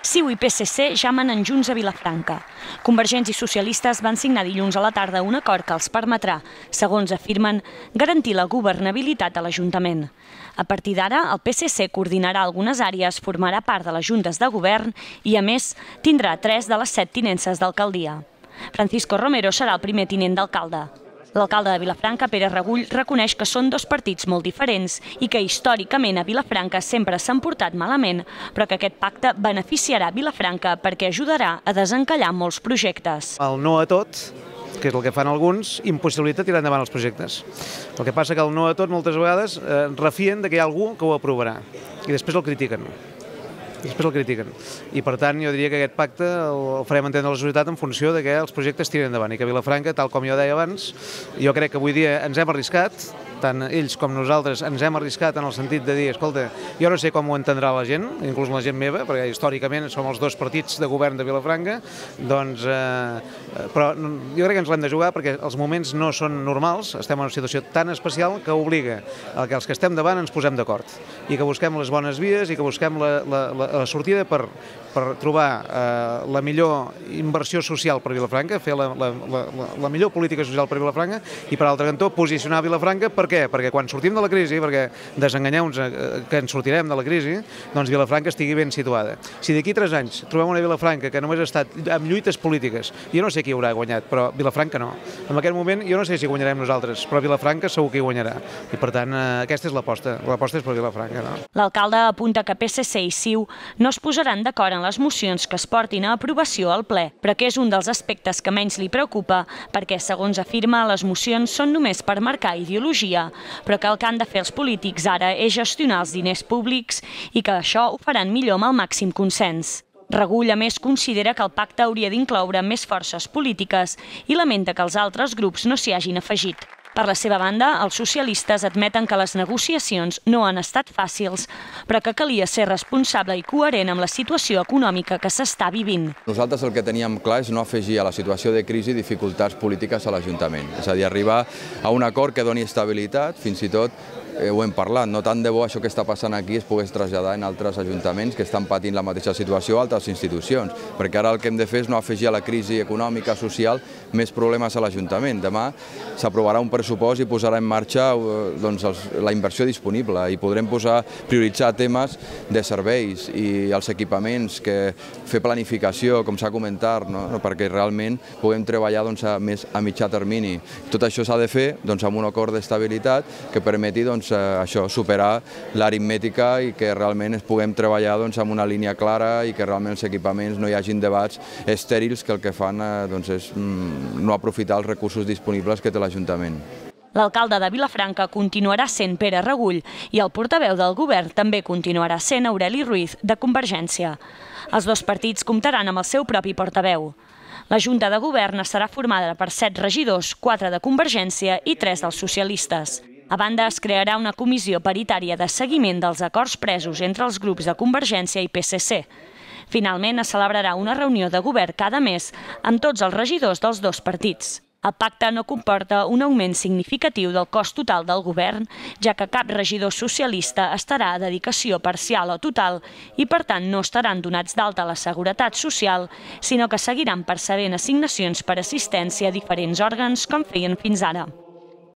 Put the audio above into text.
CiU i PSC ja manen junts a Vilafranca. Convergents i socialistes van signar dilluns a la tarda un acord que els permetrà, segons afirmen, garantir la governabilitat a l'Ajuntament. A partir d'ara, el PSC coordinarà algunes àrees, formarà part de les juntes de govern i, a més, tindrà 3 de les 7 tinences d'alcaldia. Francisco Romero serà el primer tinent d'alcalde. L'alcalde de Vilafranca, Pere Regull, reconeix que són dos partits molt diferents i que històricament a Vilafranca sempre s'han portat malament, però que aquest pacte beneficiarà Vilafranca perquè ajudarà a desencallar molts projectes. El no a tot, que és el que fan alguns, impossibilita tirar endavant els projectes. El que passa que el no a tot moltes vegades refien que hi ha algú que ho aprovarà i després el critiquen. I per tant jo diria que aquest pacte el farem entendre a la societat en funció de que els projectes tiren endavant i que Vilafranca, tal com jo deia abans, jo crec que avui dia ens hem arriscat, tant ells com nosaltres ens hem arriscat en el sentit de dir, escolta, jo no sé com ho entendrà la gent, inclús la gent meva, perquè històricament som els dos partits de govern de Vilafranca, doncs, però jo crec que ens l'hem de jugar perquè els moments no són normals, estem en una situació tan especial que obliga que els que estem davant ens posem d'acord i que busquem les bones vies i que busquem la sortida per trobar la millor inversió social per Vilafranca, fer la millor política social per Vilafranca i, per altre cantó, posicionar Vilafranca. Per què? Perquè quan sortim de la crisi, perquè desenganyeu-nos que ens sortirem de la crisi, doncs Vilafranca estigui ben situada. Si d'aquí 3 anys trobem una Vilafranca que només ha estat amb lluites polítiques, jo no sé qui haurà guanyat, però Vilafranca no. En aquest moment jo no sé si guanyarem nosaltres, però Vilafranca segur que hi guanyarà. I, per tant, aquesta és l'aposta. L'aposta és per Vilafranca, no? L'alcalde apunta que PSC i CiU no es posaran d'acord en les mocions que es portin a aprovació al ple, però que és un dels aspectes que menys li preocupa, perquè, segons afirma, les mocions són només per marcar ideologia, però que el que han de fer els polítics ara és gestionar els diners públics i que això ho faran millor amb el màxim consens. Regull, a més, considera que el pacte hauria d'incloure més forces polítiques i lamenta que els altres grups no s'hi hagin afegit. Per la seva banda, els socialistes admeten que les negociacions no han estat fàcils, però que calia ser responsable i coherent amb la situació econòmica que s'està vivint. Nosaltres el que teníem clar és no afegir a la situació de crisi dificultats polítiques a l'Ajuntament. És a dir, arribar a un acord que doni estabilitat, fins i tot ho hem parlat, no tant de bo això que està passant aquí es pogués traslladar en altres ajuntaments que estan patint la mateixa situació a altres institucions, perquè ara el que hem de fer és no afegir a la crisi econòmica, social, més problemes a l'Ajuntament. Demà s'aprovarà un pressupost i posarà en marxa la inversió disponible i podrem prioritzar temes de serveis i els equipaments, fer planificació, com s'ha comentat, perquè realment puguem treballar més a mitjà termini. Tot això s'ha de fer amb un acord d'estabilitat que permeti superar l'aritmètica i que realment puguem treballar amb una línia clara i que realment els equipaments no hi hagin debats estèrils que el que fan és no aprofitar els recursos disponibles que té l'Ajuntament. L'alcalde de Vilafranca continuarà sent Pere Regull i el portaveu del govern també continuarà sent Aureli Ruiz, de Convergència. Els dos partits comptaran amb el seu propi portaveu. La Junta de Govern estarà formada per 7 regidors, 4 de Convergència i 3 dels socialistes. A banda, es crearà una comissió paritària de seguiment dels acords presos entre els grups de Convergència i PSC. Finalment, es celebrarà una reunió de govern cada mes amb tots els regidors dels dos partits. El pacte no comporta un augment significatiu del cost total del govern, ja que cap regidor socialista estarà a dedicació parcial o total i, per tant, no estaran donats d'alta a la Seguretat Social, sinó que seguiran percebent assignacions per assistència a diferents òrgans com feien fins ara.